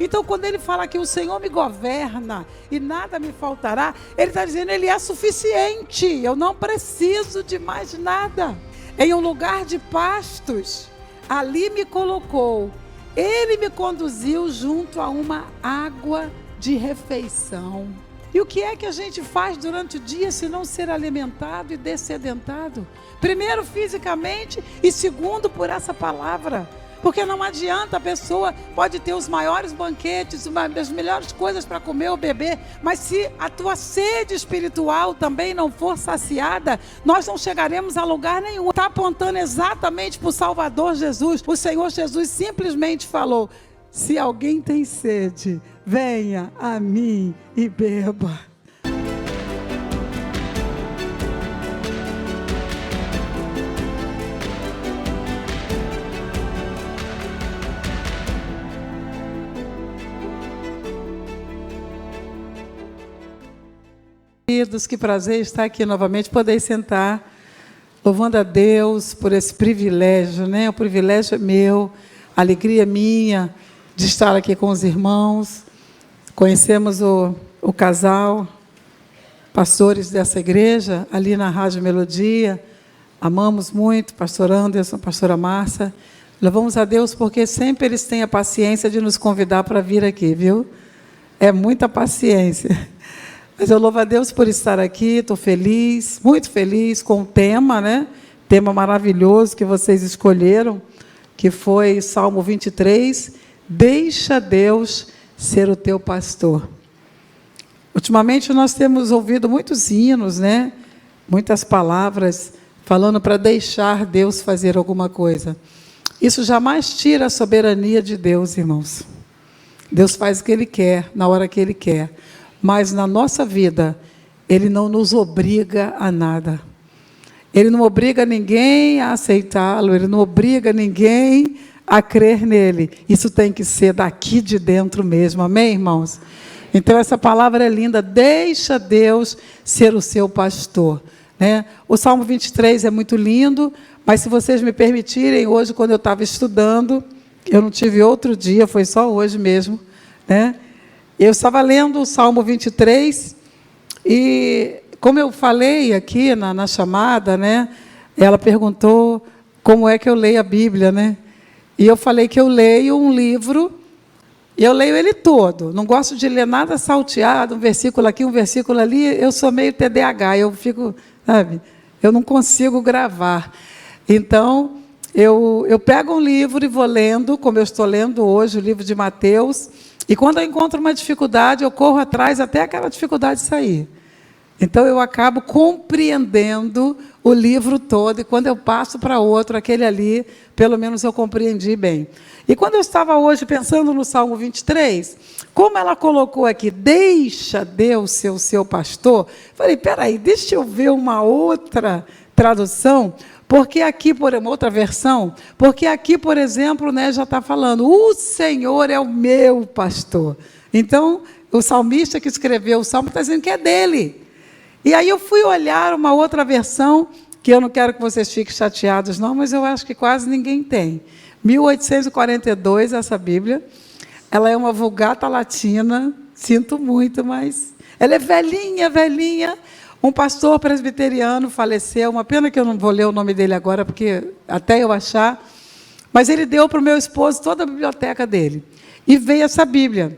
Então, quando ele fala que o Senhor me governa e nada me faltará, ele está dizendo, ele é suficiente, eu não preciso de mais nada. Em um lugar de pastos, ali me colocou, ele me conduziu junto a uma água de refeição. E o que é que a gente faz durante o dia se não ser alimentado e dessedentado? Primeiro, fisicamente, e segundo, por essa palavra. Porque não adianta, a pessoa pode ter os maiores banquetes, as melhores coisas para comer ou beber, mas se a tua sede espiritual também não for saciada, nós não chegaremos a lugar nenhum. Está apontando exatamente para o Salvador Jesus. O Senhor Jesus simplesmente falou, se alguém tem sede, venha a mim e beba. Queridos, que prazer estar aqui novamente, poder sentar, louvando a Deus por esse privilégio, né? O privilégio é meu, a alegria é minha de estar aqui com os irmãos. Conhecemos o casal, pastores dessa igreja, ali na Rádio Melodia, amamos muito, pastor Anderson, pastora Márcia. Louvamos a Deus porque sempre eles têm a paciência de nos convidar para vir aqui, viu? É muita paciência. Mas eu louvo a Deus por estar aqui, estou feliz, muito feliz com o tema, né? Tema maravilhoso que vocês escolheram, que foi Salmo 23, deixa Deus ser o teu pastor. Ultimamente nós temos ouvido muitos hinos, né? Muitas palavras falando para deixar Deus fazer alguma coisa. Isso jamais tira a soberania de Deus, irmãos. Deus faz o que Ele quer, na hora que Ele quer. Mas na nossa vida, Ele não nos obriga a nada. Ele não obriga ninguém a aceitá-lo, Ele não obriga ninguém a crer nele. Isso tem que ser daqui de dentro mesmo, amém, irmãos? Então essa palavra é linda, deixa Deus ser o seu pastor, né? O Salmo 23 é muito lindo, mas se vocês me permitirem, hoje quando eu estava estudando, eu não tive outro dia, foi só hoje mesmo, né? Eu estava lendo o Salmo 23 e, como eu falei aqui na chamada, né, ela perguntou como é que eu leio a Bíblia, né? E eu falei que eu leio um livro, e eu leio ele todo. Não gosto de ler nada salteado, um versículo aqui, um versículo ali. Eu sou meio TDAH, eu fico, sabe, eu não consigo gravar. Então, eu pego um livro e vou lendo, como eu estou lendo hoje, o livro de Mateus. E quando eu encontro uma dificuldade, eu corro atrás até aquela dificuldade sair. Então, eu acabo compreendendo o livro todo, e quando eu passo para outro, aquele ali, pelo menos eu compreendi bem. E quando eu estava hoje pensando no Salmo 23, como ela colocou aqui, deixa Deus ser o seu pastor, falei, peraí, deixa eu ver uma outra tradução, porque aqui, por uma outra versão, porque aqui, por exemplo, né, já está falando, o Senhor é o meu pastor. Então, o salmista que escreveu o Salmo está dizendo que é dele. E aí eu fui olhar uma outra versão, que eu não quero que vocês fiquem chateados, não, mas eu acho que quase ninguém tem. 1842, essa Bíblia, ela é uma Vulgata Latina, sinto muito, mas ela é velhinha, velhinha. Um pastor presbiteriano faleceu, uma pena que eu não vou ler o nome dele agora, porque até eu achar, mas ele deu para o meu esposo toda a biblioteca dele. E veio essa Bíblia.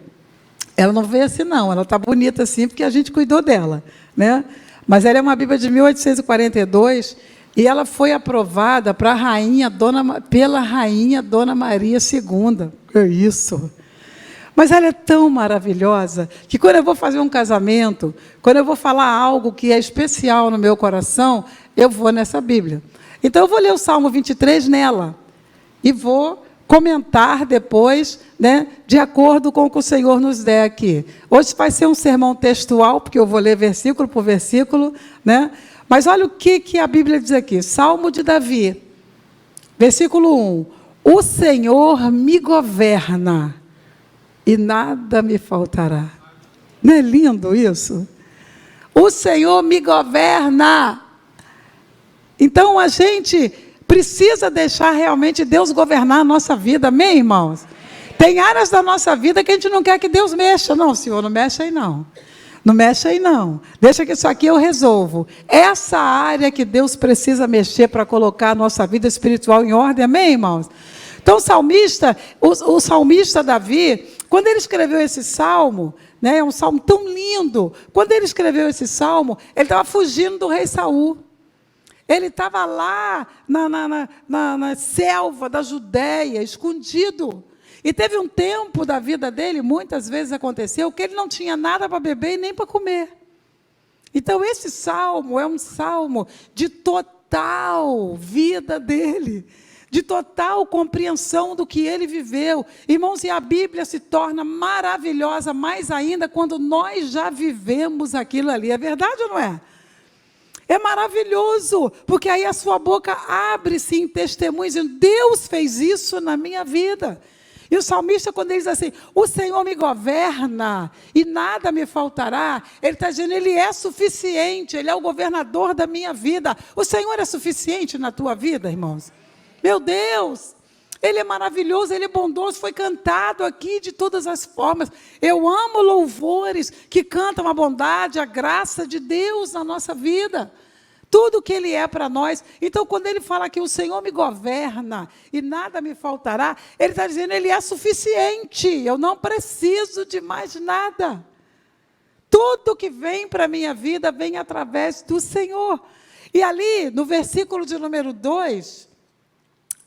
Ela não veio assim, não, ela está bonita assim, porque a gente cuidou dela, né? Mas ela é uma Bíblia de 1842, e ela foi aprovada para pela rainha Dona Maria II. É isso. Mas ela é tão maravilhosa, que quando eu vou fazer um casamento, quando eu vou falar algo que é especial no meu coração, eu vou nessa Bíblia. Então, eu vou ler o Salmo 23 nela, e vou comentar depois, né, de acordo com o que o Senhor nos der aqui. Hoje vai ser um sermão textual, porque eu vou ler versículo por versículo, né? Mas olha o que a Bíblia diz aqui. Salmo de Davi, versículo 1. O Senhor me governa, e nada me faltará. Não é lindo isso? O Senhor me governa. Então, a gente precisa deixar realmente Deus governar a nossa vida. Amém, irmãos? Tem áreas da nossa vida que a gente não quer que Deus mexa. Não, Senhor, não mexe aí não. Não mexe aí não. Deixa que isso aqui eu resolvo. Essa área que Deus precisa mexer para colocar a nossa vida espiritual em ordem. Amém, irmãos? Então, o salmista Davi, quando ele escreveu esse salmo, né, é um salmo tão lindo. Quando ele escreveu esse salmo, ele estava fugindo do rei Saul. Ele estava lá na selva da Judéia, escondido. E teve um tempo da vida dele, muitas vezes aconteceu, que ele não tinha nada para beber e nem para comer. Então, esse salmo é um salmo de total vida dele, de total compreensão do que ele viveu. Irmãos, e a Bíblia se torna maravilhosa, mais ainda, quando nós já vivemos aquilo ali. É verdade ou não é? É maravilhoso, porque aí a sua boca abre-se em testemunho, dizendo, Deus fez isso na minha vida. E o salmista, quando ele diz assim, o Senhor me governa e nada me faltará, ele está dizendo, Ele é suficiente, Ele é o governador da minha vida. O Senhor é suficiente na tua vida, irmãos? Meu Deus, Ele é maravilhoso, Ele é bondoso, foi cantado aqui de todas as formas. Eu amo louvores que cantam a bondade, a graça de Deus na nossa vida. Tudo que Ele é para nós. Então, quando Ele fala que o Senhor me governa e nada me faltará, Ele está dizendo, Ele é suficiente, eu não preciso de mais nada. Tudo que vem para a minha vida vem através do Senhor. E ali, no versículo de número 2,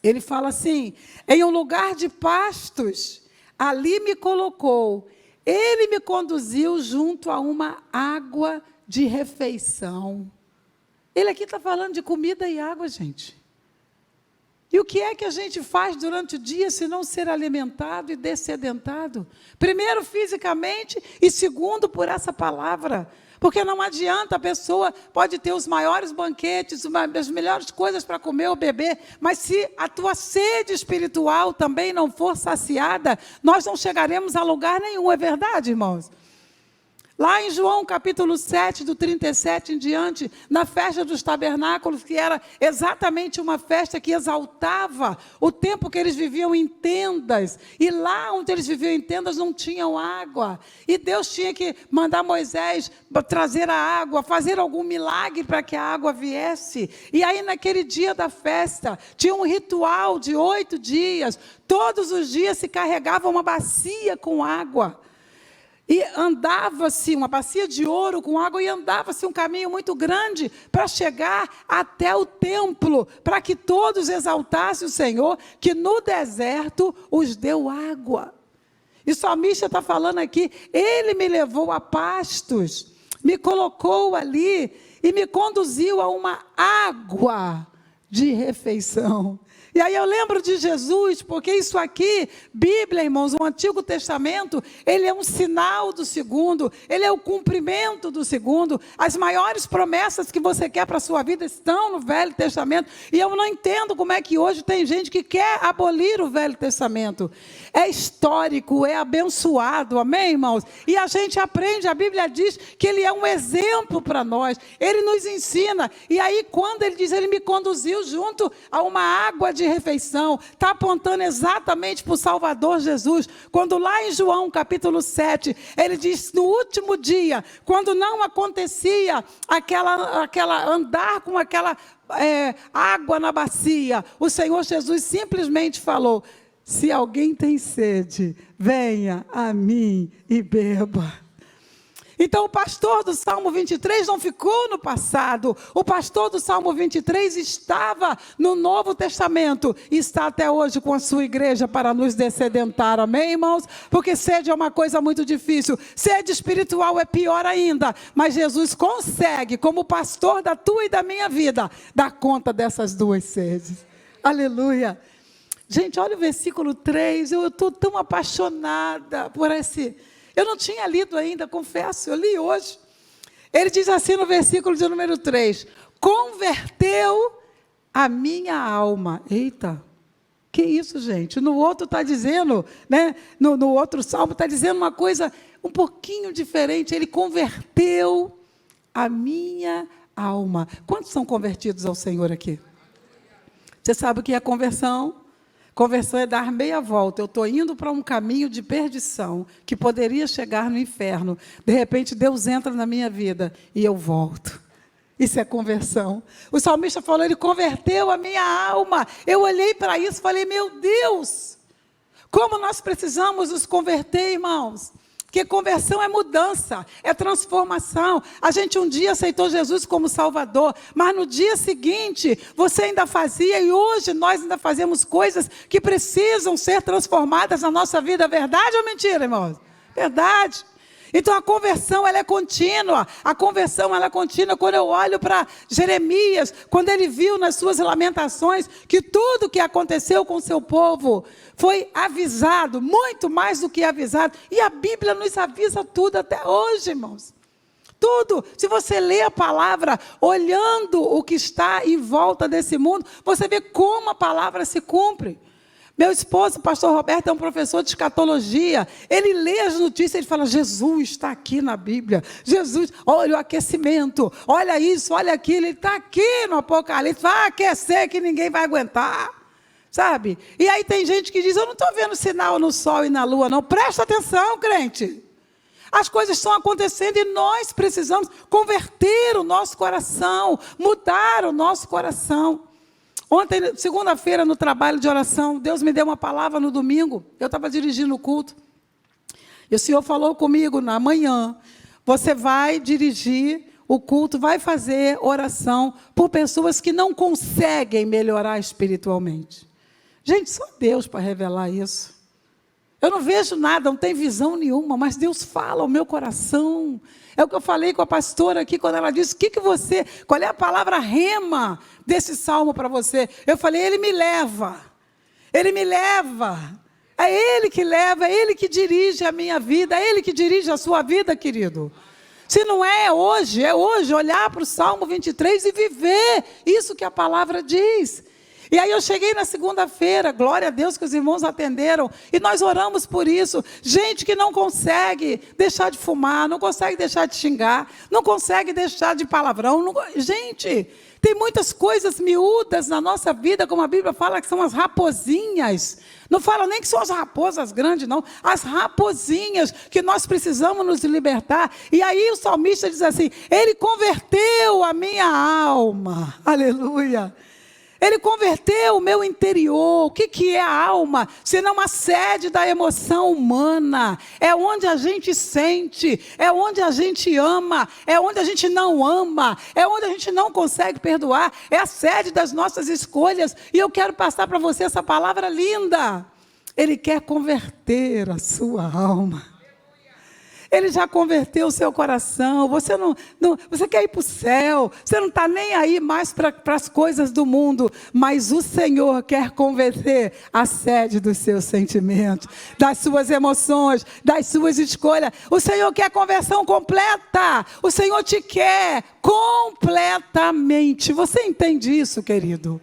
ele fala assim, em um lugar de pastos, ali me colocou, Ele me conduziu junto a uma água de refeição. Ele aqui está falando de comida e água, gente. E o que é que a gente faz durante o dia se não ser alimentado e dessedentado? Primeiro, fisicamente, e segundo, por essa palavra. Porque não adianta, a pessoa pode ter os maiores banquetes, as melhores coisas para comer ou beber, mas se a tua sede espiritual também não for saciada, nós não chegaremos a lugar nenhum, é verdade, irmãos? Lá em João, capítulo 7, do 37 em diante, na festa dos tabernáculos, que era exatamente uma festa que exaltava o tempo que eles viviam em tendas, e lá onde eles viviam em tendas não tinham água, e Deus tinha que mandar Moisés trazer a água, fazer algum milagre para que a água viesse, e aí naquele dia da festa, tinha um ritual de 8 dias, todos os dias se carregava uma bacia com água, e andava-se, uma bacia de ouro com água, e andava-se um caminho muito grande para chegar até o templo, para que todos exaltassem o Senhor, que no deserto os deu água. E o salmista está falando aqui, Ele me levou a pastos, me colocou ali, e me conduziu a uma água de refeição. E aí eu lembro de Jesus, porque isso aqui, Bíblia, irmãos, o Antigo Testamento, ele é um sinal do segundo, ele é o cumprimento do segundo. As maiores promessas que você quer para a sua vida estão no Velho Testamento. E eu não entendo como é que hoje tem gente que quer abolir o Velho Testamento. É histórico, é abençoado, amém, irmãos? E a gente aprende, a Bíblia diz que ele é um exemplo para nós, ele nos ensina. E aí quando ele diz, ele me conduziu junto a uma água de refeição, está apontando exatamente para o Salvador Jesus, quando lá em João capítulo 7, ele diz, no último dia, quando não acontecia aquela andar com aquela água na bacia, o Senhor Jesus simplesmente falou, se alguém tem sede, venha a mim e beba. Então, o pastor do Salmo 23 não ficou no passado. O pastor do Salmo 23 estava no Novo Testamento e está até hoje com a sua igreja para nos dessedentar. Amém, irmãos? Porque sede é uma coisa muito difícil. Sede espiritual é pior ainda. Mas Jesus consegue, como pastor da tua e da minha vida, dar conta dessas duas sedes. Aleluia. Gente, olha o versículo 3. Eu estou tão apaixonada por esse... Eu não tinha lido ainda, confesso, eu li hoje. Ele diz assim no versículo de número 3, converteu a minha alma. Eita, que isso, gente? No outro está dizendo, né? No outro salmo está dizendo uma coisa um pouquinho diferente. Ele converteu a minha alma. Quantos são convertidos ao Senhor aqui? Você sabe o que é conversão? Conversão é dar meia volta. Eu estou indo para um caminho de perdição, que poderia chegar no inferno. De repente, Deus entra na minha vida e eu volto. Isso é conversão. O salmista falou, ele converteu a minha alma. Eu olhei para isso e falei, meu Deus, como nós precisamos nos converter, irmãos. Porque conversão é mudança, é transformação. A gente um dia aceitou Jesus como Salvador, mas no dia seguinte, você ainda fazia, e hoje nós ainda fazemos coisas que precisam ser transformadas na nossa vida. Verdade ou mentira, irmãos? Verdade. Então a conversão ela é contínua. A conversão ela é contínua. Quando eu olho para Jeremias, quando ele viu nas suas lamentações que tudo que aconteceu com o seu povo foi avisado, muito mais do que avisado. E a Bíblia nos avisa tudo até hoje, irmãos. Tudo. Se você lê a palavra, olhando o que está em volta desse mundo, você vê como a palavra se cumpre. Meu esposo, o pastor Roberto, é um professor de escatologia. Ele lê as notícias, ele fala, Jesus está aqui na Bíblia. Jesus, olha o aquecimento, olha isso, olha aquilo. Ele está aqui no Apocalipse, vai aquecer que ninguém vai aguentar. Sabe? E aí tem gente que diz, eu não estou vendo sinal no sol e na lua, não. Presta atenção, crente. As coisas estão acontecendo e nós precisamos converter o nosso coração, mudar o nosso coração. Ontem, segunda-feira, no trabalho de oração, Deus me deu uma palavra no domingo. Eu estava dirigindo o culto. E o Senhor falou comigo na manhã, você vai dirigir o culto, vai fazer oração por pessoas que não conseguem melhorar espiritualmente. Gente, só Deus para revelar isso. Eu não vejo nada, não tenho visão nenhuma, mas Deus fala ao meu coração. É o que eu falei com a pastora aqui, quando ela disse, qual é a palavra rema desse salmo para você? Eu falei, ele me leva. Ele me leva. É Ele que leva, é Ele que dirige a minha vida, é Ele que dirige a sua vida, querido. Se não é hoje olhar para o Salmo 23 e viver isso que a palavra diz. E aí eu cheguei na segunda-feira, glória a Deus que os irmãos atenderam, e nós oramos por isso. Gente que não consegue deixar de fumar, não consegue deixar de xingar, não consegue deixar de palavrão. Gente, tem muitas coisas miúdas na nossa vida, como a Bíblia fala, que são as raposinhas. Não fala nem que são as raposas grandes, não. As raposinhas que nós precisamos nos libertar. E aí o salmista diz assim, ele converteu a minha alma. Aleluia. Ele converteu o meu interior. O que é a alma? Senão a sede da emoção humana. É onde a gente sente, é onde a gente ama, é onde a gente não ama, é onde a gente não consegue perdoar. É a sede das nossas escolhas. E eu quero passar para você essa palavra linda. Ele quer converter a sua alma. Ele já converteu o seu coração. Você quer ir para o céu. Você não está nem aí mais para as coisas do mundo. Mas o Senhor quer converter a sede dos seus sentimentos, das suas emoções, das suas escolhas. O Senhor quer conversão completa. O Senhor te quer completamente. Você entende isso, querido?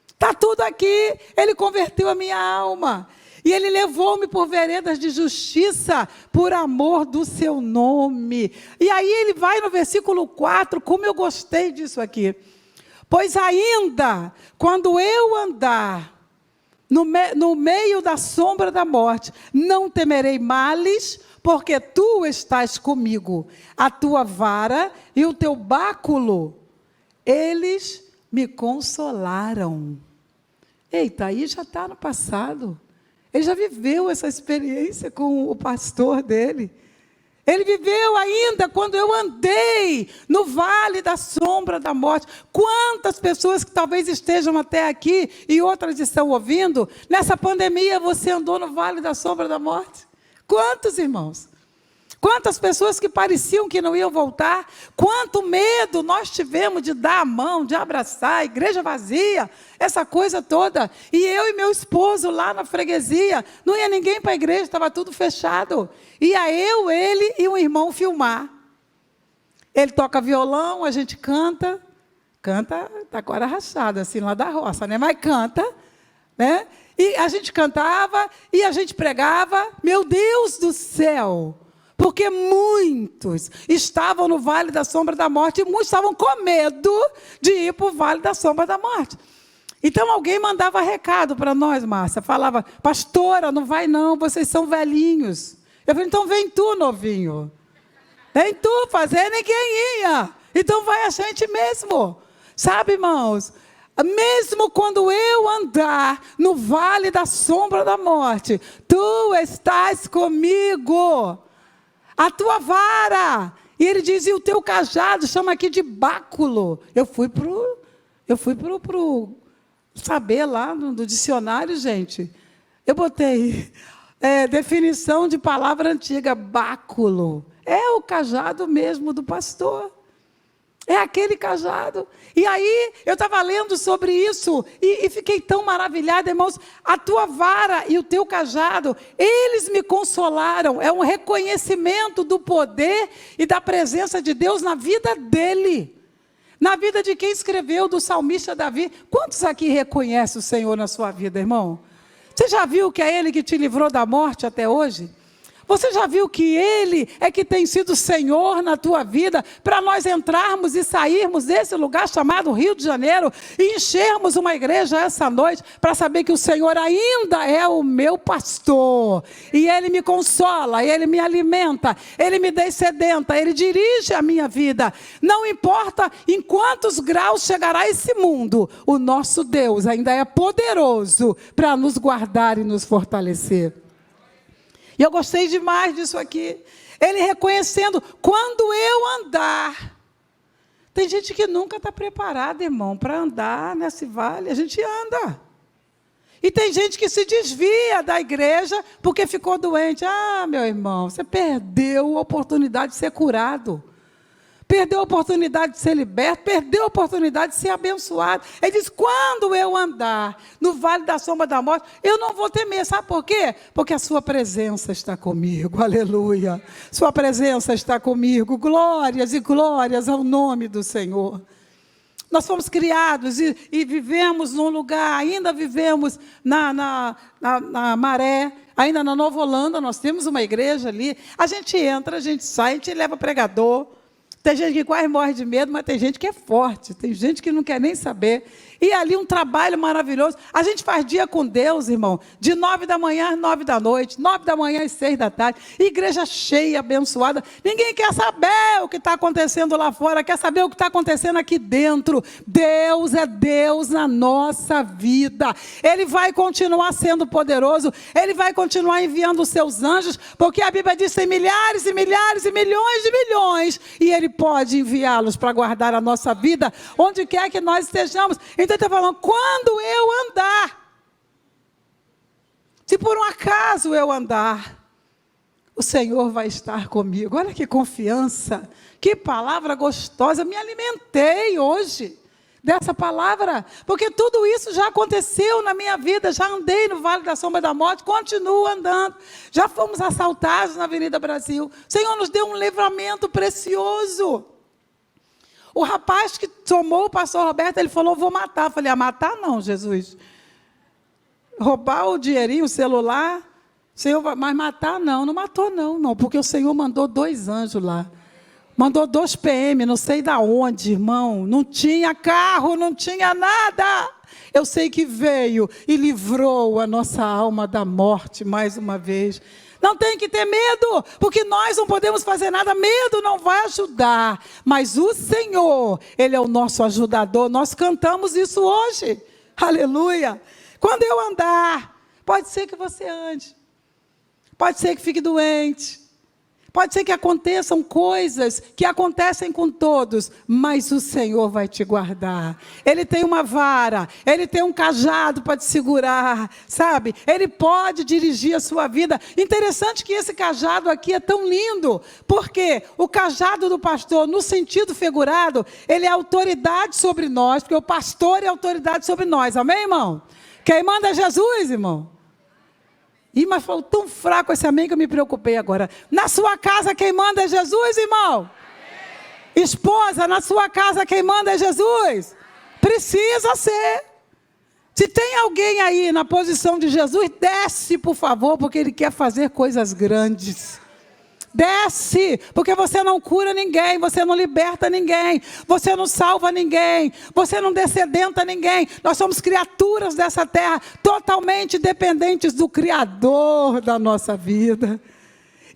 Está tudo aqui. Ele converteu a minha alma. E Ele levou-me por veredas de justiça, por amor do seu nome. E aí ele vai no versículo 4, como eu gostei disso aqui. Pois ainda, quando eu andar no meio da sombra da morte, não temerei males, porque tu estás comigo. A tua vara e o teu báculo, eles me consolaram. Eita, aí já está no passado. Ele já viveu essa experiência com o pastor dele. Ele viveu ainda quando eu andei no vale da sombra da morte. Quantas pessoas que talvez estejam até aqui e outras estão ouvindo, nessa pandemia você andou no vale da sombra da morte? Quantos, irmãos? Quantas pessoas que pareciam que não iam voltar? Quanto medo nós tivemos de dar a mão, de abraçar, a igreja vazia, essa coisa toda. E eu e meu esposo lá na freguesia, não ia ninguém para a igreja, estava tudo fechado. Ia eu, ele e um irmão filmar. Ele toca violão, a gente canta, está agora rachada, assim, lá da roça, né? Mas canta, né? E a gente cantava e a gente pregava. Meu Deus do céu! Porque muitos estavam no vale da sombra da morte e muitos estavam com medo de ir para o vale da sombra da morte. Então alguém mandava recado para nós, Márcia, falava, pastora, não vai não, vocês são velhinhos. Eu falei, então vem tu, novinho. Vem tu fazer, ninguém ia. Então vai a gente mesmo. Sabe, irmãos, mesmo quando eu andar no vale da sombra da morte, tu estás comigo. A tua vara. E ele diz, e o teu cajado, chama aqui de báculo. Eu fui pro saber lá no dicionário, gente. Eu botei definição de palavra antiga, báculo. É o cajado mesmo do pastor. É aquele cajado. E aí, eu estava lendo sobre isso e fiquei tão maravilhada, irmãos. A tua vara e o teu cajado, eles me consolaram. É um reconhecimento do poder e da presença de Deus na vida dele. Na vida de quem escreveu, do salmista Davi. Quantos aqui reconhecem o Senhor na sua vida, irmão? Você já viu que é Ele que te livrou da morte até hoje? Você já viu que Ele é que tem sido Senhor na tua vida, para nós entrarmos e sairmos desse lugar chamado Rio de Janeiro e enchermos uma igreja essa noite, para saber que o Senhor ainda é o meu pastor, e Ele me consola, Ele me alimenta, Ele me descedenta, Ele dirige a minha vida. Não importa em quantos graus chegará esse mundo, o nosso Deus ainda é poderoso para nos guardar e nos fortalecer. E eu gostei demais disso aqui. Ele reconhecendo, quando eu andar. Tem gente que nunca está preparada, irmão, para andar nesse vale. A gente anda. E tem gente que se desvia da igreja porque ficou doente. Ah, meu irmão, você perdeu a oportunidade de ser curado. Perdeu a oportunidade de ser liberto, perdeu a oportunidade de ser abençoado. Ele diz, quando eu andar no vale da sombra da morte, eu não vou temer. Sabe por quê? Porque a sua presença está comigo, aleluia. Sua presença está comigo, glórias e glórias ao nome do Senhor. Nós fomos criados e vivemos num lugar, ainda vivemos na Maré, ainda na Nova Holanda, nós temos uma igreja ali. A gente entra, a gente sai, a gente leva pregador. Tem gente que quase morre de medo, mas tem gente que é forte, tem gente que não quer nem saber. E ali um trabalho maravilhoso. A gente faz dia com Deus, irmão, de 9 da manhã às 9 da noite, 9 da manhã às 6 da tarde, igreja cheia, abençoada. Ninguém quer saber o que está acontecendo lá fora, quer saber o que está acontecendo aqui dentro. Deus é Deus na nossa vida. Ele vai continuar sendo poderoso, Ele vai continuar enviando os seus anjos, porque a Bíblia diz que tem milhares e milhares e milhões de milhões, e Ele pode enviá-los para guardar a nossa vida, onde quer que nós estejamos. Então ele está falando, quando eu andar, se por um acaso eu andar, o Senhor vai estar comigo. Olha que confiança, que palavra gostosa. Eu me alimentei hoje dessa palavra, porque tudo isso já aconteceu na minha vida. Já andei no Vale da Sombra da Morte, continuo andando. Já fomos assaltados na Avenida Brasil. O Senhor nos deu um livramento precioso. O rapaz que tomou o pastor Roberto, ele falou, vou matar. Eu falei, matar não, Jesus. Roubar o dinheirinho, o celular, Senhor, mas matar não matou não, porque o Senhor mandou 2 anjos lá. Mandou 2 PM, não sei da onde, irmão. Não tinha carro, não tinha nada. Eu sei que veio e livrou a nossa alma da morte mais uma vez. Não tem que ter medo, porque nós não podemos fazer nada. Medo não vai ajudar. Mas o Senhor, Ele é o nosso ajudador. Nós cantamos isso hoje. Aleluia. Quando eu andar, pode ser que você ande. Pode ser que fique doente. Pode ser que aconteçam coisas que acontecem com todos, mas o Senhor vai te guardar. Ele tem uma vara, Ele tem um cajado para te segurar, sabe? Ele pode dirigir a sua vida. Interessante que esse cajado aqui é tão lindo, porque o cajado do pastor, no sentido figurado, ele é autoridade sobre nós, porque o pastor é autoridade sobre nós, amém, irmão? Quem manda é Jesus, irmão. Ih, mas foi tão fraco esse amém que eu me preocupei agora. Na sua casa quem manda é Jesus, irmão? Amém. Esposa, na sua casa quem manda é Jesus? Precisa ser. Se tem alguém aí na posição de Jesus, desce, por favor, porque Ele quer fazer coisas grandes. Desce, porque você não cura ninguém, você não liberta ninguém, você não salva ninguém, você não descedenta ninguém. Nós somos criaturas dessa terra, totalmente dependentes do Criador da nossa vida.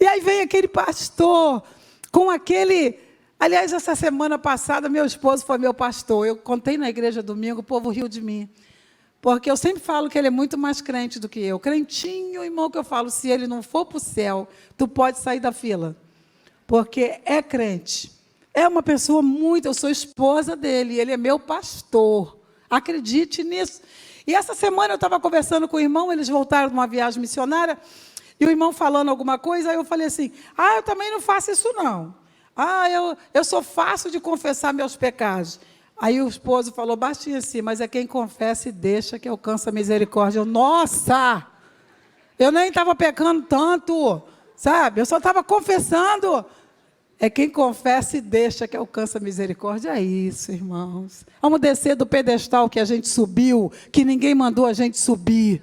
E aí vem aquele pastor, com aquele... Aliás, essa semana passada, meu esposo foi meu pastor. Eu contei na igreja domingo, o povo riu de mim. Porque eu sempre falo que ele é muito mais crente do que eu. Crentinho, irmão, que eu falo, se ele não for para o céu, tu pode sair da fila. Porque é crente. É uma pessoa muito... Eu sou esposa dele, ele é meu pastor. Acredite nisso. E essa semana eu estava conversando com o irmão, eles voltaram de uma viagem missionária, e o irmão falando alguma coisa, aí eu falei assim, eu também não faço isso não. Eu sou fácil de confessar meus pecados. Aí o esposo falou baixinho assim, mas é quem confessa e deixa que alcança a misericórdia. Nossa! Eu nem estava pecando tanto, sabe? Eu só estava confessando. É quem confessa e deixa que alcança a misericórdia. É isso, irmãos. Vamos descer do pedestal que a gente subiu, que ninguém mandou a gente subir.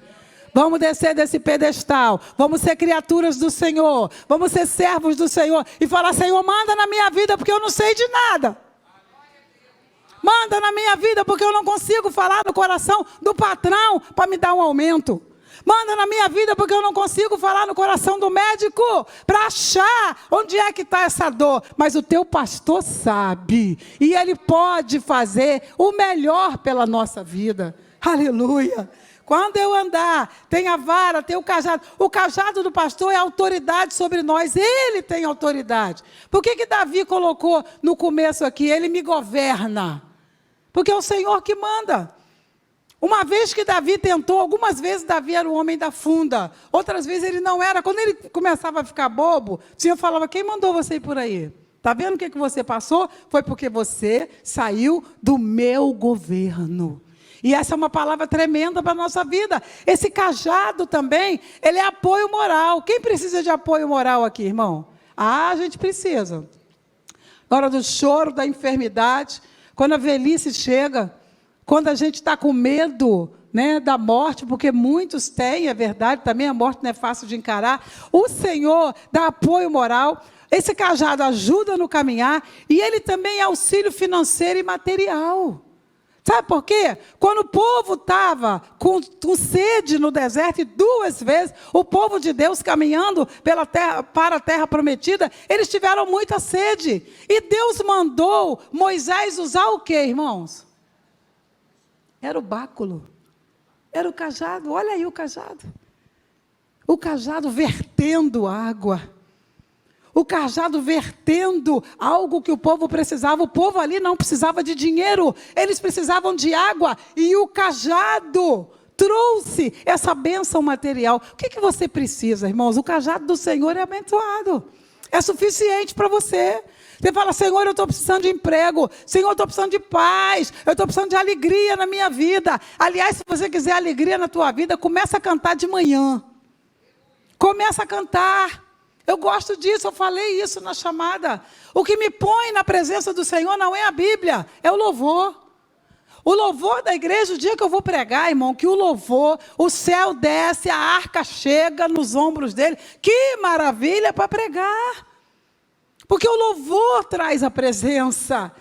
Vamos descer desse pedestal, vamos ser criaturas do Senhor, vamos ser servos do Senhor e falar, Senhor, manda na minha vida porque eu não sei de nada. Manda na minha vida porque eu não consigo falar no coração do patrão para me dar um aumento. Manda na minha vida porque eu não consigo falar no coração do médico para achar onde é que está essa dor. Mas o teu pastor sabe e ele pode fazer o melhor pela nossa vida. Aleluia. Quando eu andar, tem a vara, tem o cajado do pastor é autoridade sobre nós, ele tem autoridade. Por que Davi colocou no começo aqui, ele me governa? Porque é o Senhor que manda. Uma vez que Davi tentou, algumas vezes Davi era o homem da funda, outras vezes ele não era. Quando ele começava a ficar bobo, o Senhor falava, quem mandou você ir por aí? Está vendo o que você passou? Foi porque você saiu do meu governo. E essa é uma palavra tremenda para a nossa vida. Esse cajado também, ele é apoio moral. Quem precisa de apoio moral aqui, irmão? A gente precisa. Na hora do choro, da enfermidade, quando a velhice chega, quando a gente está com medo, né, da morte, porque muitos têm, é verdade, também a morte não é fácil de encarar. O Senhor dá apoio moral. Esse cajado ajuda no caminhar e ele também é auxílio financeiro e material. Sabe por quê? Quando o povo estava com sede no deserto, e 2 vezes o povo de Deus caminhando para a terra prometida, eles tiveram muita sede. E Deus mandou Moisés usar o quê, irmãos? Era o báculo. Era o cajado. Olha aí o cajado. O cajado vertendo água. O cajado vertendo algo que o povo precisava. O povo ali não precisava de dinheiro, eles precisavam de água. E o cajado trouxe essa bênção material. O que você precisa, irmãos? O cajado do Senhor é abençoado. É suficiente para você. Você fala, Senhor, eu estou precisando de emprego. Senhor, eu estou precisando de paz. Eu estou precisando de alegria na minha vida. Aliás, se você quiser alegria na tua vida, começa a cantar de manhã. Começa a cantar. Eu gosto disso, eu falei isso na chamada. O que me põe na presença do Senhor não é a Bíblia, é o louvor. O louvor da igreja, o dia que eu vou pregar, irmão, que o louvor, o céu desce, a arca chega nos ombros dele. Que maravilha para pregar. Porque o louvor traz a presença.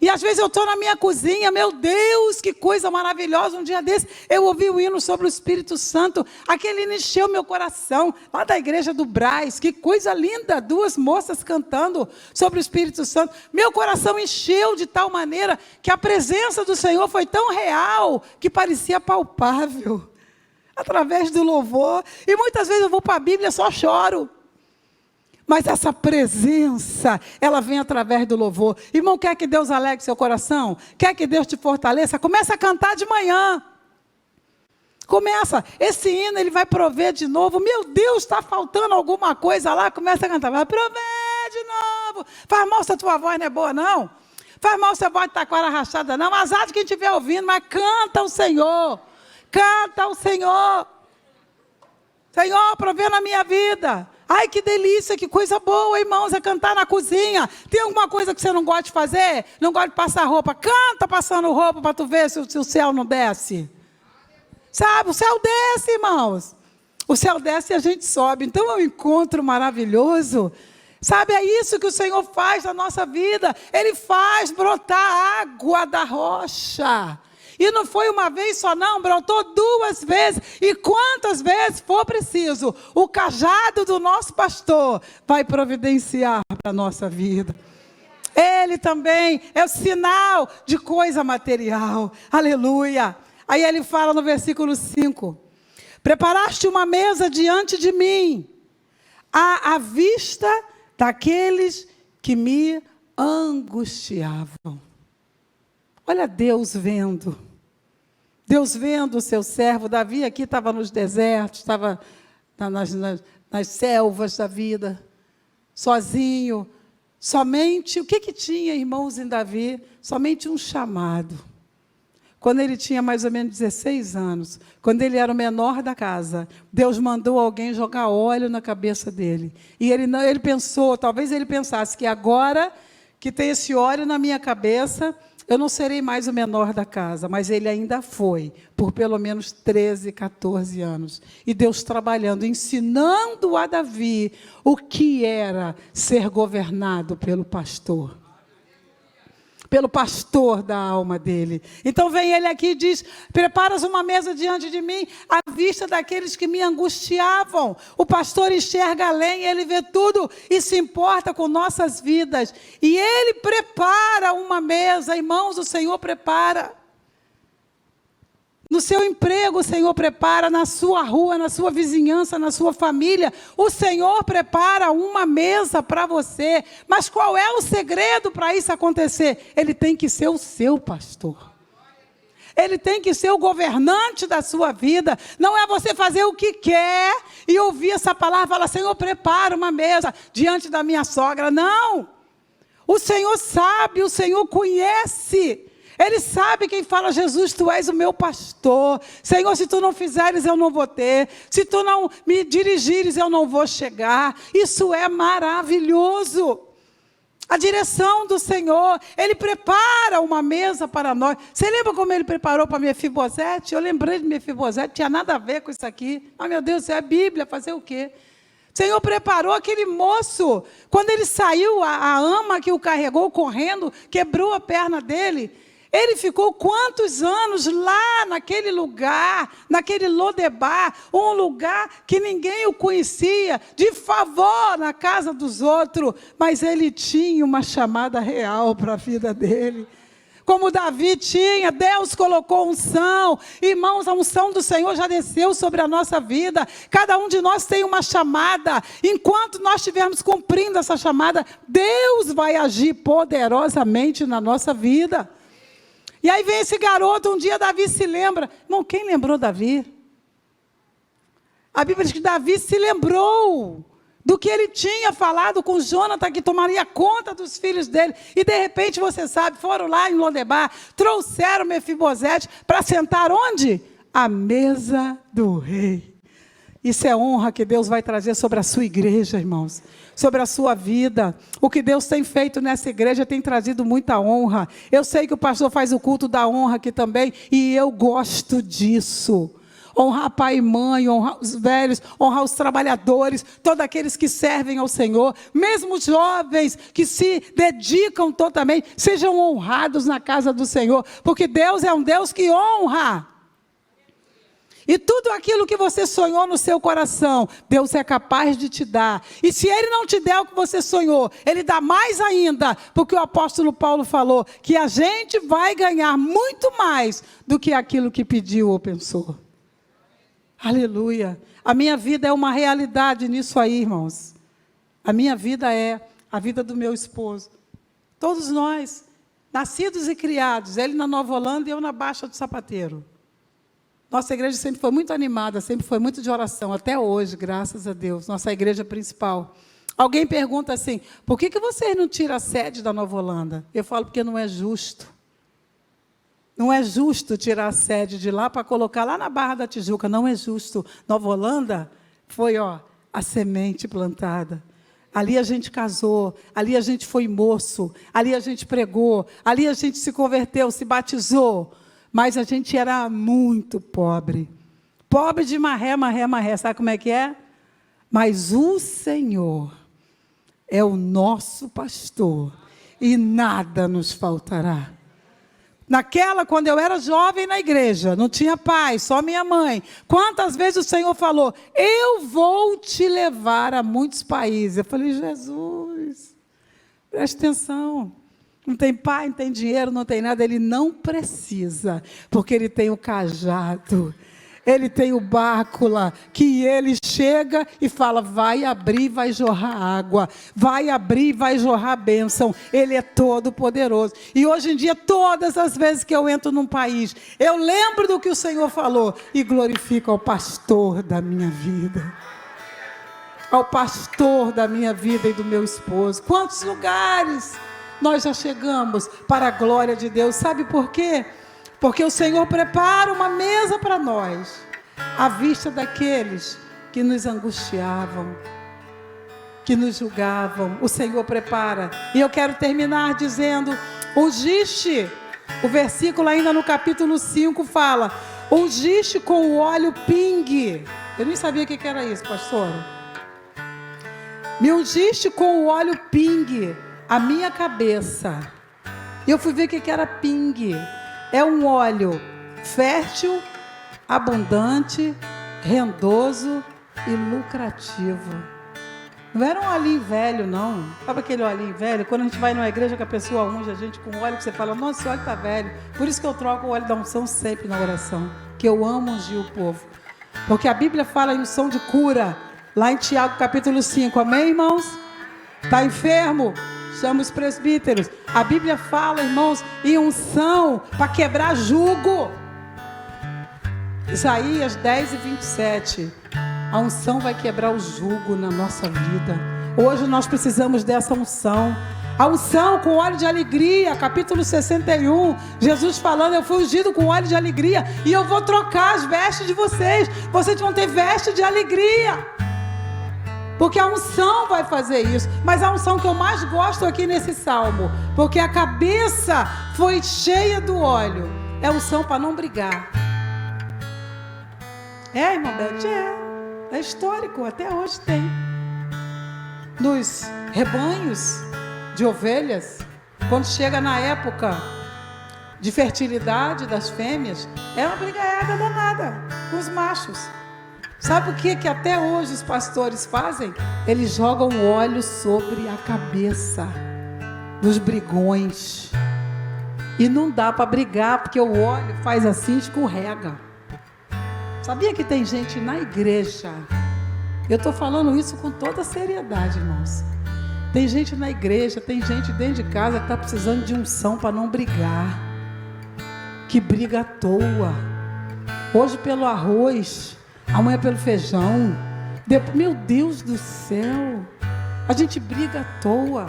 E às vezes eu estou na minha cozinha, meu Deus, que coisa maravilhosa. Um dia desse, eu ouvi o hino sobre o Espírito Santo. Aquele hino encheu meu coração, lá da igreja do Brás. Que coisa linda, 2 moças cantando sobre o Espírito Santo. Meu coração encheu de tal maneira que a presença do Senhor foi tão real que parecia palpável. Através do louvor. E muitas vezes eu vou para a Bíblia e só choro. Mas essa presença, ela vem através do louvor. Irmão, quer que Deus alegre seu coração? Quer que Deus te fortaleça? Começa a cantar de manhã. Começa. Esse hino, ele vai prover de novo. Meu Deus, está faltando alguma coisa lá. Começa a cantar. Vai prover de novo. Faz mal se a tua voz não é boa, não. Faz mal se a voz está com a rachada, não. Azar de quem estiver ouvindo, mas canta o Senhor. Canta o Senhor. Senhor, provê na minha vida. Ai, que delícia, que coisa boa, irmãos, é cantar na cozinha. Tem alguma coisa que você não gosta de fazer? Não gosta de passar roupa? Canta passando roupa para tu ver se o céu não desce. Sabe, o céu desce, irmãos. O céu desce e a gente sobe. Então é um encontro maravilhoso. Sabe, é isso que o Senhor faz na nossa vida. Ele faz brotar água da rocha. E não foi uma vez só não, brotou 2 vezes. E quantas vezes for preciso, o cajado do nosso pastor vai providenciar para a nossa vida. Ele também é o sinal de coisa material. Aleluia. Aí ele fala no versículo 5. Preparaste uma mesa diante de mim, à vista daqueles que me angustiavam. Olha Deus vendo. Deus vendo o seu servo. Davi aqui estava nos desertos, estava nas selvas da vida, sozinho. Somente, o que tinha, irmãos, em Davi? Somente um chamado. Quando ele tinha mais ou menos 16 anos, quando ele era o menor da casa, Deus mandou alguém jogar óleo na cabeça dele. E ele pensou, talvez ele pensasse que agora que tem esse óleo na minha cabeça, eu não serei mais o menor da casa. Mas ele ainda foi, por pelo menos 13, 14 anos. E Deus trabalhando, ensinando a Davi o que era ser governado pelo pastor da alma dele. Então vem ele aqui e diz: preparas uma mesa diante de mim, à vista daqueles que me angustiavam. O pastor enxerga além, ele vê tudo e se importa com nossas vidas. E ele prepara uma mesa, irmãos, o Senhor prepara. No seu emprego, o Senhor prepara, na sua rua, na sua vizinhança, na sua família, o Senhor prepara uma mesa para você. Mas qual é o segredo para isso acontecer? Ele tem que ser o seu pastor. Ele tem que ser o governante da sua vida. Não é você fazer o que quer e ouvir essa palavra e falar: Senhor, prepara uma mesa diante da minha sogra. Não! O Senhor sabe, o Senhor conhece. Ele sabe quem fala: Jesus, tu és o meu pastor. Senhor, se tu não fizeres, eu não vou ter. Se tu não me dirigires, eu não vou chegar. Isso é maravilhoso. A direção do Senhor. Ele prepara uma mesa para nós. Você lembra como ele preparou para Mefibosete? Eu lembrei de Mefibosete, tinha nada a ver com isso aqui. Ah, meu Deus, isso é a Bíblia, fazer o quê? O Senhor preparou aquele moço. Quando ele saiu, a ama que o carregou correndo, quebrou a perna dele. Ele ficou quantos anos lá naquele lugar, naquele Lodebar, um lugar que ninguém o conhecia, de favor na casa dos outros, mas ele tinha uma chamada real para a vida dele. Como Davi tinha, Deus colocou unção. Irmãos, a unção do Senhor já desceu sobre a nossa vida. Cada um de nós tem uma chamada. Enquanto nós estivermos cumprindo essa chamada, Deus vai agir poderosamente na nossa vida. E aí vem esse garoto, um dia Davi se lembra. Irmão, quem lembrou Davi? A Bíblia diz que Davi se lembrou do que ele tinha falado com Jonathan, que tomaria conta dos filhos dele. E de repente, você sabe, foram lá em Lodebar, trouxeram Mefibosete para sentar onde? À mesa do rei. Isso é honra que Deus vai trazer sobre a sua igreja, irmãos. Sobre a sua vida. O que Deus tem feito nessa igreja tem trazido muita honra. Eu sei que o pastor faz o culto da honra aqui também, e eu gosto disso. Honrar pai e mãe, honrar os velhos, honrar os trabalhadores, todos aqueles que servem ao Senhor, mesmo os jovens que se dedicam totalmente, sejam honrados na casa do Senhor, porque Deus é um Deus que honra. E tudo aquilo que você sonhou no seu coração, Deus é capaz de te dar. E se Ele não te der o que você sonhou, Ele dá mais ainda, porque o apóstolo Paulo falou que a gente vai ganhar muito mais do que aquilo que pediu ou pensou. Aleluia. A minha vida é uma realidade nisso aí, irmãos. A minha vida é a vida do meu esposo. Todos nós, nascidos e criados, ele na Nova Holanda e eu na Baixa do Sapateiro. Nossa igreja sempre foi muito animada, sempre foi muito de oração, até hoje, graças a Deus, nossa igreja principal. Alguém pergunta assim: por que vocês não tiram a sede da Nova Holanda? Eu falo: porque não é justo. Não é justo tirar a sede de lá para colocar lá na Barra da Tijuca, não é justo. Nova Holanda foi a semente plantada. Ali a gente casou, ali a gente foi moço, ali a gente pregou, ali a gente se converteu, se batizou. Mas a gente era muito pobre. Pobre de maré, maré, maré. Sabe como é que é? Mas o Senhor é o nosso pastor e nada nos faltará. Quando eu era jovem na igreja, não tinha pai, só minha mãe. Quantas vezes o Senhor falou, eu vou te levar a muitos países. Eu falei, Jesus, preste atenção. Não tem pai, não tem dinheiro, não tem nada. Ele não precisa, porque ele tem o cajado. Ele tem o bácula, que ele chega e fala, vai abrir, vai jorrar água, vai abrir, vai jorrar bênção. Ele é todo poderoso. E hoje em dia, todas as vezes que eu entro num país, eu lembro do que o Senhor falou e glorifico ao pastor da minha vida. Ao pastor da minha vida e do meu esposo. Quantos lugares nós já chegamos para a glória de Deus? Sabe por quê? Porque o Senhor prepara uma mesa para nós, à vista daqueles que nos angustiavam, que nos julgavam. O Senhor prepara. E eu quero terminar dizendo, ungiste, o versículo ainda no capítulo 5 fala, ungiste com o óleo pingue. Eu nem sabia o que era isso, pastor. Me ungiste com o óleo pingue, a minha cabeça. E eu fui ver o que era pingue. É um óleo fértil, abundante, rendoso e lucrativo. Não era um olhinho velho, não. Sabe aquele olhinho velho? Quando a gente vai numa igreja que a pessoa unge a gente com óleo, que você fala, nossa, esse óleo está velho. Por isso que eu troco o óleo da unção sempre na oração. Que eu amo ungir o povo. Porque a Bíblia fala em unção de cura. Lá em Tiago capítulo 5. Amém, irmãos? Está enfermo? Chama os presbíteros. A Bíblia fala, irmãos, em unção para quebrar jugo. Isaías 10:27. A unção vai quebrar o jugo na nossa vida. Hoje nós precisamos dessa unção. A unção com óleo de alegria, capítulo 61. Jesus falando, eu fui ungido com óleo de alegria e eu vou trocar as vestes de vocês. Vocês vão ter veste de alegria. Porque a unção vai fazer isso. Mas a unção que eu mais gosto aqui nesse salmo, porque a cabeça foi cheia do óleo, é unção para não brigar. É, irmã Beth? É histórico, até hoje tem. Nos rebanhos de ovelhas, quando chega na época de fertilidade das fêmeas, é uma brigaiada danada com os machos. Sabe o que até hoje os pastores fazem? Eles jogam óleo sobre a cabeça dos brigões. E não dá para brigar, porque o óleo faz assim, escorrega. Sabia que tem gente na igreja? Eu estou falando isso com toda seriedade, irmãos. Tem gente na igreja, tem gente dentro de casa que está precisando de unção para não brigar. Que briga à toa. Hoje pelo arroz, amanhã pelo feijão. Meu Deus do céu. A gente briga à toa.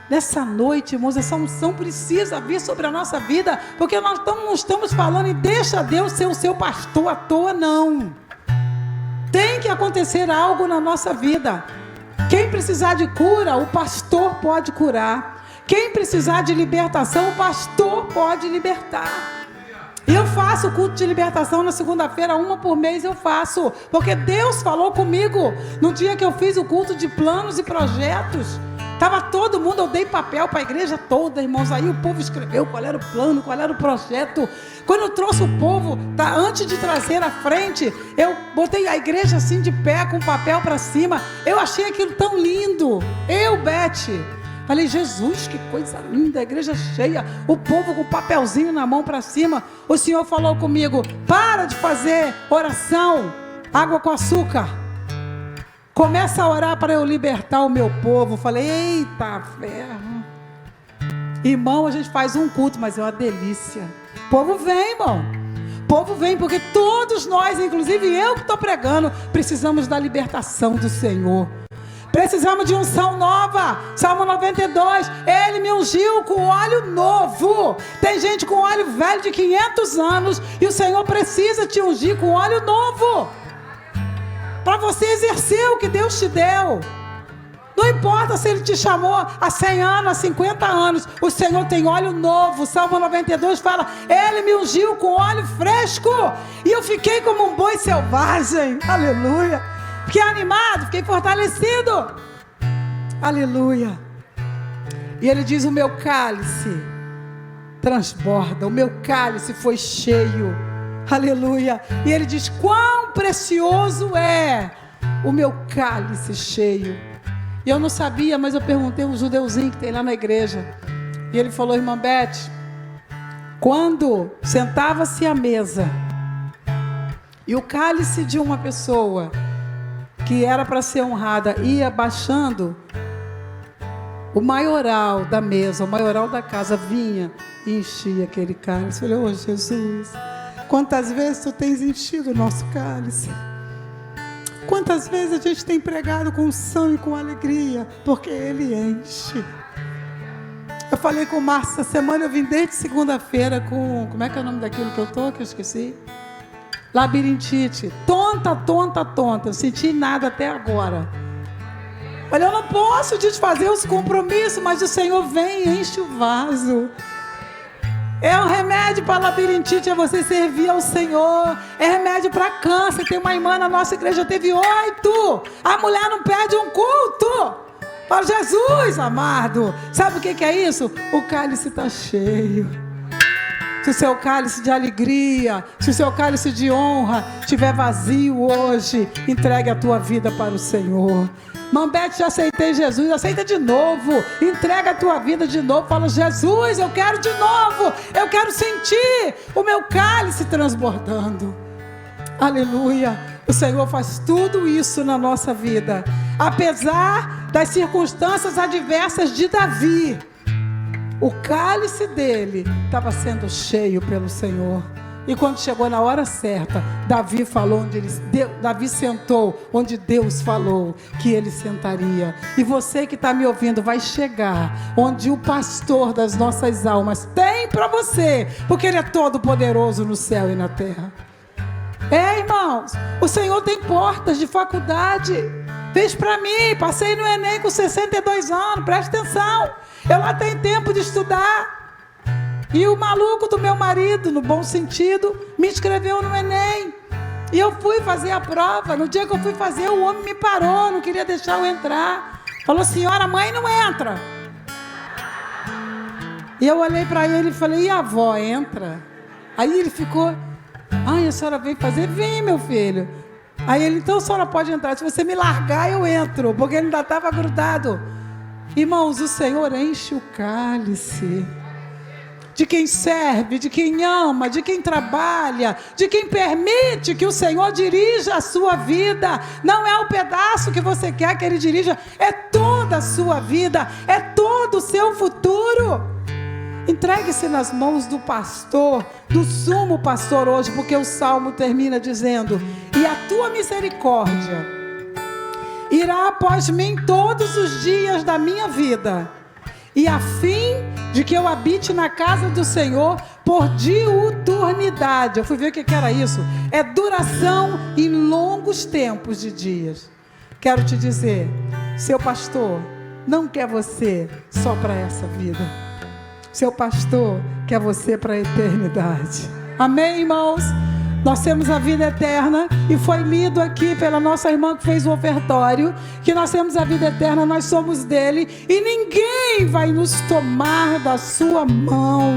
Nessa noite, irmãos, essa unção precisa vir sobre a nossa vida, porque nós não estamos falando em deixa Deus ser o seu pastor à toa, não. Tem que acontecer algo na nossa vida. Quem precisar de cura, o pastor pode curar. Quem precisar de libertação, o pastor pode libertar. Eu faço o culto de libertação na segunda-feira, uma por mês eu faço, porque Deus falou comigo no dia que eu fiz o culto de planos e projetos. Estava todo mundo, eu dei papel para a igreja toda, irmãos. Aí o povo escreveu qual era o plano, qual era o projeto. Quando eu trouxe o povo, antes de trazer à frente, eu botei a igreja assim de pé, com o papel para cima. Eu achei aquilo tão lindo. Beth, falei, Jesus, que coisa linda, a igreja cheia, o povo com o papelzinho na mão para cima. O Senhor falou comigo, para de fazer oração, água com açúcar. Começa a orar para eu libertar o meu povo. Falei, eita ferro. Irmão, a gente faz um culto, mas é uma delícia. O povo vem, irmão. O povo vem, porque todos nós, inclusive eu que estou pregando, precisamos da libertação do Senhor. Precisamos de unção nova. Salmo 92. Ele me ungiu com óleo novo. Tem gente com óleo velho de 500 anos e o Senhor precisa te ungir com óleo novo. Para você exercer o que Deus te deu. Não importa se Ele te chamou há 100 anos, há 50 anos. O Senhor tem óleo novo. Salmo 92 fala, Ele me ungiu com óleo fresco. E eu fiquei como um boi selvagem. Aleluia. Fiquei animado, fiquei fortalecido. Aleluia. E ele diz: o meu cálice transborda, o meu cálice foi cheio. Aleluia. E ele diz: quão precioso é o meu cálice cheio. E eu não sabia, mas eu perguntei a um judeuzinho que tem lá na igreja. E ele falou: irmã Beth, quando sentava-se à mesa e o cálice de uma pessoa que era para ser honrada ia baixando, o maioral da mesa, o maioral da casa vinha e enchia aquele cálice. Eu falei: ô Jesus, quantas vezes tu tens enchido o nosso cálice? Quantas vezes a gente tem pregado com unção e com alegria, porque Ele enche. Eu falei com o Márcio essa semana, eu vim desde segunda-feira com, como é que é o nome daquilo que eu estou, que eu esqueci? Labirintite. Tonta. Eu senti nada até agora. Olha, eu não posso desfazer os compromissos, mas o Senhor vem e enche o vaso. É um remédio para labirintite, é você servir ao Senhor. É remédio para câncer. Tem uma irmã na nossa igreja, teve 8. A mulher não perde um culto. Para Jesus amado. Sabe o que é isso? O cálice está cheio. Se o seu cálice de alegria, se o seu cálice de honra estiver vazio hoje, entregue a tua vida para o Senhor. Mambete, já aceitei Jesus, aceita de novo, entrega a tua vida de novo, fala: Jesus, eu quero de novo, eu quero sentir o meu cálice transbordando. Aleluia. O Senhor faz tudo isso na nossa vida, apesar das circunstâncias adversas de Davi. O cálice dele estava sendo cheio pelo Senhor. E quando chegou na hora certa, Davi sentou onde Deus falou que ele sentaria. E você que está me ouvindo vai chegar onde o pastor das nossas almas tem para você, porque Ele é todo poderoso no céu e na terra. Irmãos, o Senhor tem portas de faculdade. Fez para mim, passei no Enem com 62 anos, presta atenção. Eu lá tenho tempo de estudar. E o maluco do meu marido, no bom sentido, me inscreveu no Enem. E eu fui fazer a prova. No dia que eu fui fazer, o homem me parou, não queria deixar eu entrar. Falou: senhora, mãe não entra. E eu olhei para ele e falei: e a avó entra? Aí ele ficou: ai, a senhora veio fazer? Vem, meu filho. Aí ele: então a senhora pode entrar. Se você me largar, eu entro. Porque ele ainda estava grudado. Irmãos, o Senhor enche o cálice de quem serve, de quem ama, de quem trabalha, de quem permite que o Senhor dirija a sua vida. Não é o pedaço que você quer que Ele dirija, é toda a sua vida, é todo o seu futuro. Entregue-se nas mãos do pastor, do sumo pastor hoje, porque o Salmo termina dizendo: e a tua misericórdia irá após mim todos os dias da minha vida, e a fim de que eu habite na casa do Senhor por diuturnidade. Eu fui ver o que era isso. É duração em longos tempos de dias. Quero te dizer, seu pastor não quer você só para essa vida. Seu pastor quer você para a eternidade. Amém, irmãos? Nós temos a vida eterna, e foi lido aqui pela nossa irmã que fez o ofertório, que nós temos a vida eterna, nós somos dele, e ninguém vai nos tomar da sua mão.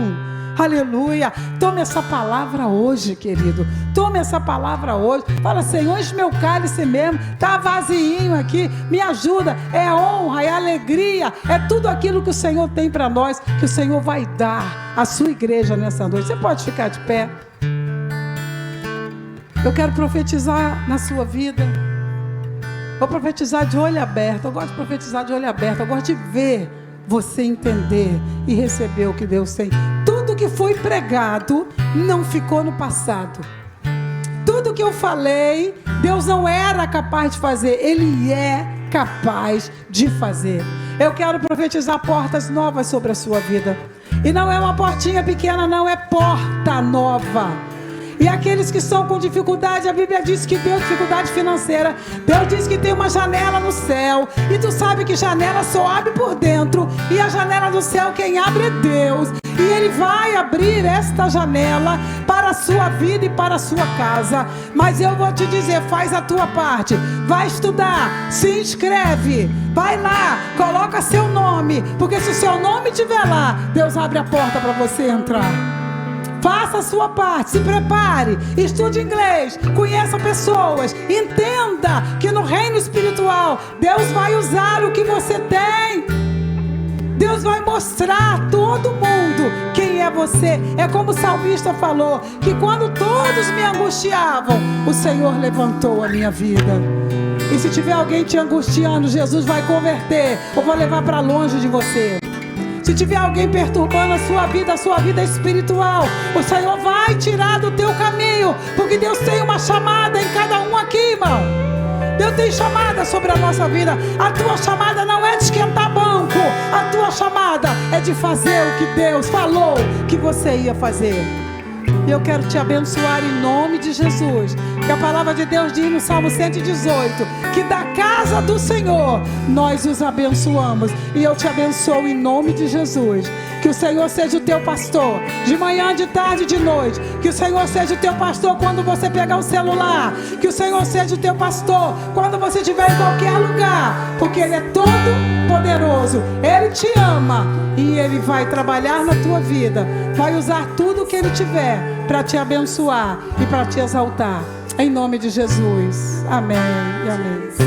Aleluia. Tome essa palavra hoje, querido. Tome essa palavra hoje. Fala: Senhor, enche meu cálice mesmo, está vazinho aqui, me ajuda. É honra, é alegria, é tudo aquilo que o Senhor tem para nós, que o Senhor vai dar à sua igreja nessa noite. Você pode ficar de pé. Eu quero profetizar na sua vida. Vou profetizar de olho aberto. Eu gosto de profetizar de olho aberto. Eu gosto de ver você entender e receber o que Deus tem. Tudo que foi pregado não ficou no passado. Tudo que eu falei, Deus não era capaz de fazer. Ele é capaz de fazer. Eu quero profetizar portas novas sobre a sua vida. E não é uma portinha pequena, não, é porta nova. E aqueles que estão com dificuldade, a Bíblia diz que deu dificuldade financeira. Deus diz que tem uma janela no céu. E tu sabe que janela só abre por dentro. E a janela do céu quem abre é Deus. e Ele vai abrir esta janela para a sua vida e para a sua casa. Mas eu vou te dizer, faz a tua parte, vai estudar, se inscreve, vai lá, coloca seu nome, porque se o seu nome estiver lá, Deus abre a porta para você entrar. Faça a sua parte, se prepare, estude inglês, conheça pessoas, entenda que no reino espiritual Deus vai usar o que você tem. Deus vai mostrar a todo mundo quem é você. É como o salmista falou, que quando todos me angustiavam, o Senhor levantou a minha vida. E se tiver alguém te angustiando, Jesus vai converter, ou vai levar para longe de você. Se tiver alguém perturbando a sua vida espiritual, o Senhor vai tirar do teu caminho, porque Deus tem uma chamada em cada um aqui, irmão. Deus tem chamada sobre a nossa vida. A tua chamada não é de esquentar banco, a tua chamada é de fazer o que Deus falou que você ia fazer. E eu quero te abençoar em nome de Jesus, que a palavra de Deus diz no Salmo 118, que da casa do Senhor nós os abençoamos. E eu te abençoo em nome de Jesus. Que o Senhor seja o teu pastor, de manhã, de tarde, de noite. Que o Senhor seja o teu pastor quando você pegar o celular. Que o Senhor seja o teu pastor quando você estiver em qualquer lugar, porque Ele é todo poderoso. Ele te ama e Ele vai trabalhar na tua vida, vai usar tudo que Ele tiver para te abençoar e para te exaltar. Em nome de Jesus. Amém e amém.